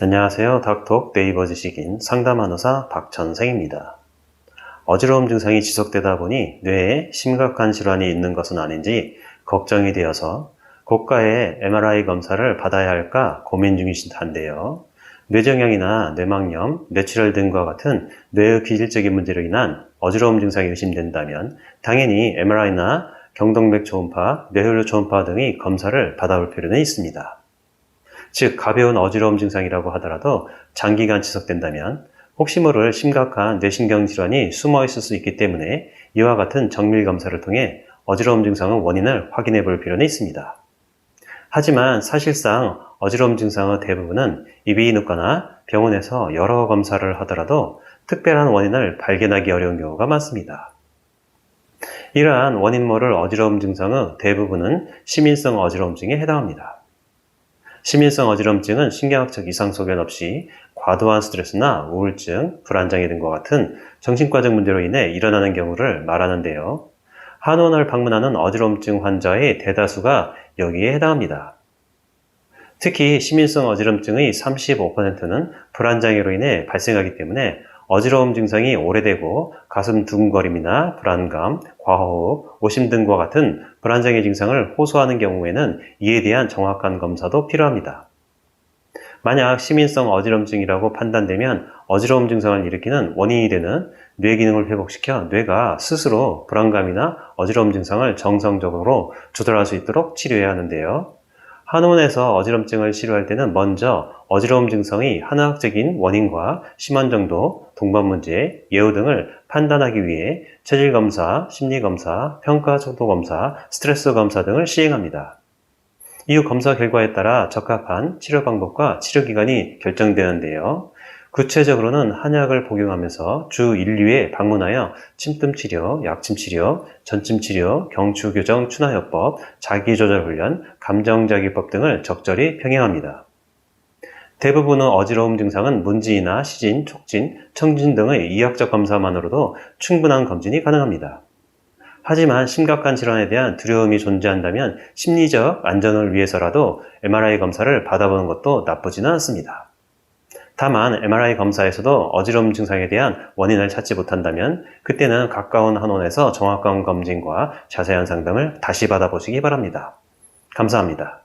안녕하세요. 닥톡 네이버 지식인 상담한의사 박천생입니다. 어지러움 증상이 지속되다 보니 뇌에 심각한 질환이 있는 것은 아닌지 걱정이 되어서 고가의 MRI 검사를 받아야 할까 고민 중이신데요. 뇌종양이나 뇌막염, 뇌출혈 등과 같은 뇌의 기질적인 문제로 인한 어지러움 증상이 의심된다면 당연히 MRI나 경동맥 초음파, 뇌혈류 초음파 등의 검사를 받아볼 필요는 있습니다. 즉 가벼운 어지러움 증상이라고 하더라도 장기간 지속된다면 혹시 모를 심각한 뇌신경 질환이 숨어 있을 수 있기 때문에 이와 같은 정밀 검사를 통해 어지러움 증상의 원인을 확인해 볼 필요는 있습니다. 하지만 사실상 어지러움 증상의 대부분은 이비인후과나 병원에서 여러 검사를 하더라도 특별한 원인을 발견하기 어려운 경우가 많습니다. 이러한 원인 모를 어지러움 증상의 대부분은 시민성 어지러움증에 해당합니다. 시민성 어지러움증은 신경학적 이상 소견 없이 과도한 스트레스나 우울증, 불안장애 등과 같은 정신과적 문제로 인해 일어나는 경우를 말하는데요. 한의원을 방문하는 어지러움증 환자의 대다수가 여기에 해당합니다. 특히 시민성 어지러움증의 35%는 불안장애로 인해 발생하기 때문에 어지러움 증상이 오래되고 가슴 두근거림이나 불안감, 과호흡, 오심 등과 같은 불안장애 증상을 호소하는 경우에는 이에 대한 정확한 검사도 필요합니다. 만약 시민성 어지러움증이라고 판단되면 어지러움 증상을 일으키는 원인이 되는 뇌 기능을 회복시켜 뇌가 스스로 불안감이나 어지러움 증상을 정상적으로 조절할 수 있도록 치료해야 하는데요. 한의원에서 어지럼증을 치료할 때는 먼저 어지러움 증상의 한의학적인 원인과 심한 정도, 동반 문제, 예후 등을 판단하기 위해 체질검사, 심리검사, 평가속도검사, 스트레스 검사 등을 시행합니다. 이후 검사 결과에 따라 적합한 치료 방법과 치료 기간이 결정되는데요. 구체적으로는 한약을 복용하면서 주 1, 2회 방문하여 침뜸치료, 약침치료, 전침치료, 경추교정 추나요법, 자기조절훈련, 감정자기법 등을 적절히 병행합니다. 대부분의 어지러움 증상은 문진이나 시진, 촉진, 청진 등의 이학적 검사만으로도 충분한 검진이 가능합니다. 하지만 심각한 질환에 대한 두려움이 존재한다면 심리적 안전을 위해서라도 MRI 검사를 받아보는 것도 나쁘지는 않습니다. 다만 MRI 검사에서도 어지러움 증상에 대한 원인을 찾지 못한다면 그때는 가까운 한의원에서 정확한 검진과 자세한 상담을 다시 받아보시기 바랍니다. 감사합니다.